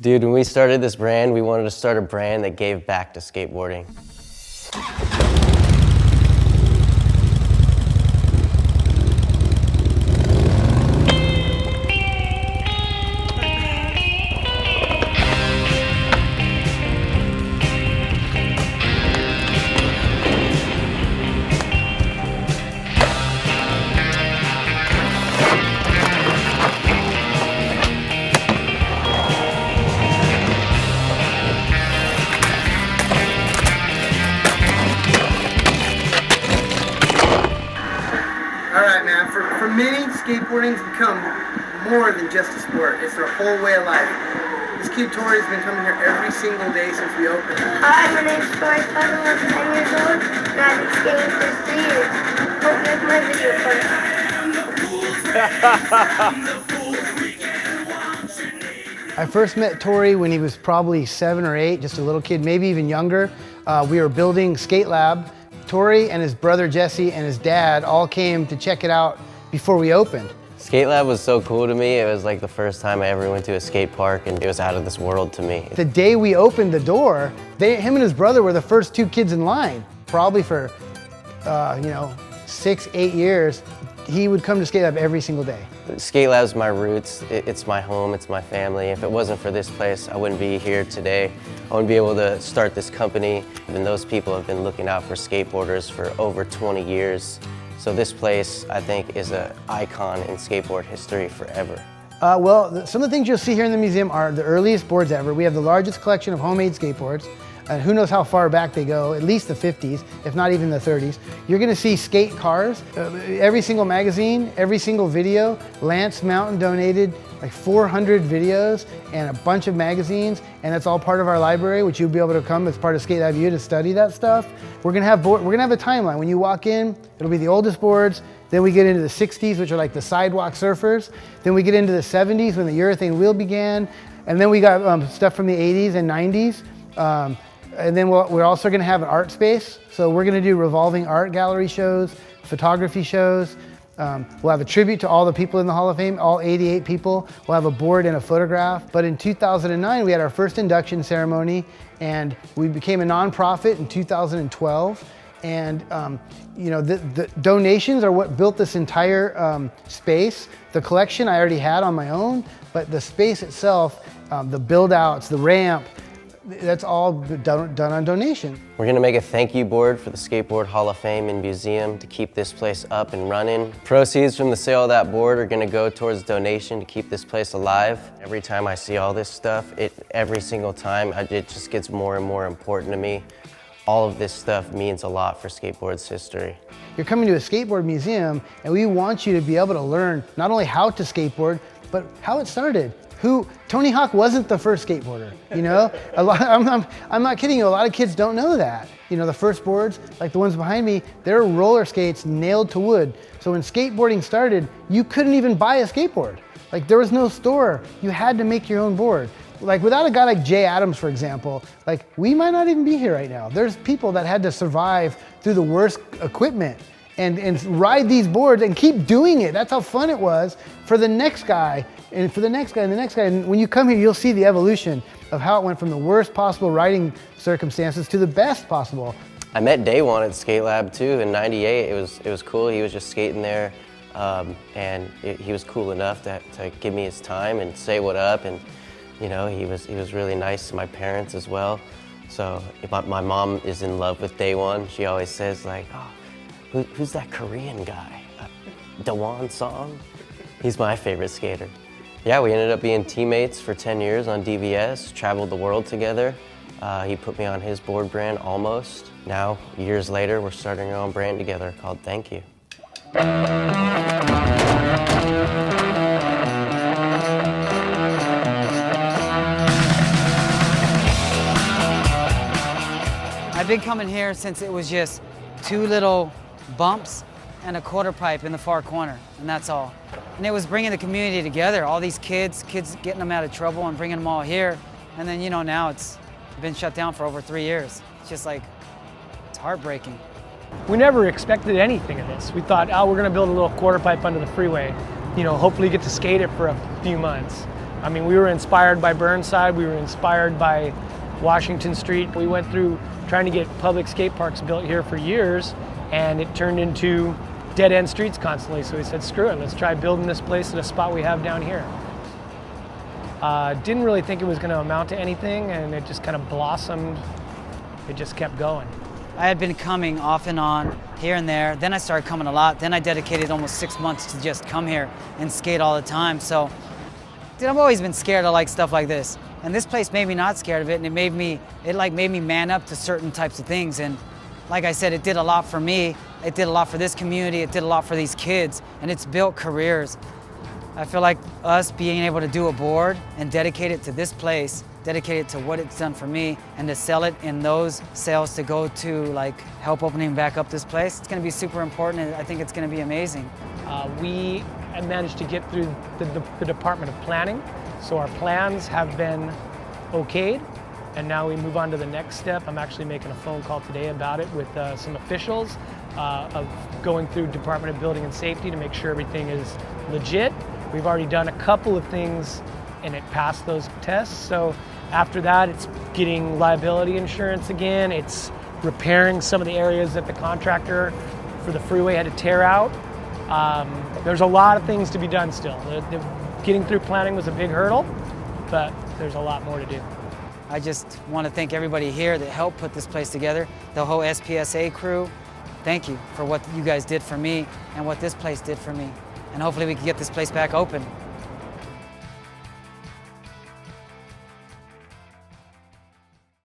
Dude, when we started this brand, we wanted to start a brand that gave back to skateboarding. For many, skateboarding's become more than just a sport. It's their whole way of life. This kid Tori's been coming here every single day since we opened. Hi, my name's Tori. I'm 10 years old, and I've been skating for 3 years. Hope you like my video fun. I first met Tori when he was probably 7 or 8, just a little kid, maybe even younger. We were building Skate Lab. Tori and his brother Jesse and his dad all came to check it out before we opened. Skate Lab was so cool to me. It was like the first time I ever went to a skate park, and it was out of this world to me. The day we opened the door, him and his brother were the first 2 kids in line. Probably for, 6, 8 years, he would come to Skate Lab every single day. Skate Lab's my roots. It's my home, it's my family. If it wasn't for this place, I wouldn't be here today. I wouldn't be able to start this company. And those people have been looking out for skateboarders for over 20 years. So this place, I think, is an icon in skateboard history forever. Well, some of the things you'll see here in the museum are the earliest boards ever. We have the largest collection of homemade skateboards. And who knows how far back they go, at least the 50s, if not even the 30s. You're gonna see skate cars. Every single magazine, every single video. Lance Mountain donated like 400 videos and a bunch of magazines, and that's all part of our library, which you'll be able to come as part of Skate Lab U to study that stuff. We're gonna have a timeline. When you walk in, it'll be the oldest boards, then we get into the 60s, which are like the sidewalk surfers. Then we get into the 70s when the urethane wheel began, and then we got stuff from the 80s and 90s. And then we're also gonna have an art space. So we're gonna do revolving art gallery shows, photography shows. We'll have a tribute to all the people in the Hall of Fame, all 88 people. We'll have a board and a photograph. But in 2009, we had our first induction ceremony, and we became a nonprofit in 2012. And the donations are what built this entire space. The collection I already had on my own, but the space itself, the build outs, the ramp, that's all done on donation. We're gonna make a thank you board for the Skateboard Hall of Fame and Museum to keep this place up and running. Proceeds from the sale of that board are gonna go towards donation to keep this place alive. Every time I see all this stuff, every single time, it just gets more and more important to me. All of this stuff means a lot for skateboard's history. You're coming to a skateboard museum, and we want you to be able to learn not only how to skateboard, but how it started. Tony Hawk wasn't the first skateboarder, you know? I'm not kidding you, a lot of kids don't know that. You know, the first boards, like the ones behind me, they're roller skates nailed to wood. So when skateboarding started, you couldn't even buy a skateboard. Like there was no store, you had to make your own board. Like without a guy like Jay Adams, for example, like we might not even be here right now. There's people that had to survive through the worst equipment and ride these boards and keep doing it. That's how fun it was for the next guy and for the next guy and the next guy. And when you come here, you'll see the evolution of how it went from the worst possible riding circumstances to the best possible. I met Day One at Skate Lab too in '98. It was cool. He was just skating there, and he was cool enough to give me his time and say what up. And you know, he was really nice to my parents as well. So my mom is in love with Day One. She always says like, oh, who's that Korean guy? Daewon Song? He's my favorite skater. Yeah, we ended up being teammates for 10 years on DVS, traveled the world together. He put me on his board brand, Almost. Now, years later, we're starting our own brand together called Thankyou. I've been coming here since it was just 2 little bumps and a quarter pipe in the far corner, and that's all. And it was bringing the community together, all these kids getting them out of trouble and bringing them all here. And then, you know, now it's been shut down for over 3 years. It's just like, it's heartbreaking. We never expected anything of this. We thought, oh, we're gonna build a little quarter pipe under the freeway. You know, hopefully get to skate it for a few months. I mean, we were inspired by Burnside, we were inspired by Washington Street. We went through trying to get public skate parks built here for years, and it turned into dead-end streets constantly. So we said, screw it, let's try building this place at a spot we have down here. Didn't really think it was going to amount to anything, and it just kind of blossomed. It just kept going. I had been coming off and on, here and there. Then I started coming a lot. Then I dedicated almost 6 months to just come here and skate all the time. So, dude, I've always been scared of like stuff like this. And this place made me not scared of it, and it made me man up to certain types of things. And like I said, it did a lot for me. It did a lot for this community. It did a lot for these kids, and it's built careers. I feel like us being able to do a board and dedicate it to this place, dedicate it to what it's done for me, and to sell it in those sales to go to like help opening back up this place, it's going to be super important, and I think it's going to be amazing. We managed to get through the Department of Planning, so our plans have been okayed, and now we move on to the next step. I'm actually making a phone call today about it with some officials of going through Department of Building and Safety to make sure everything is legit. We've already done a couple of things and it passed those tests. So after that, it's getting liability insurance again. It's repairing some of the areas that the contractor for the freeway had to tear out. There's a lot of things to be done still. Getting through planning was a big hurdle, but there's a lot more to do. I just want to thank everybody here that helped put this place together, the whole SPSA crew. Thank you for what you guys did for me and what this place did for me. And hopefully we can get this place back open.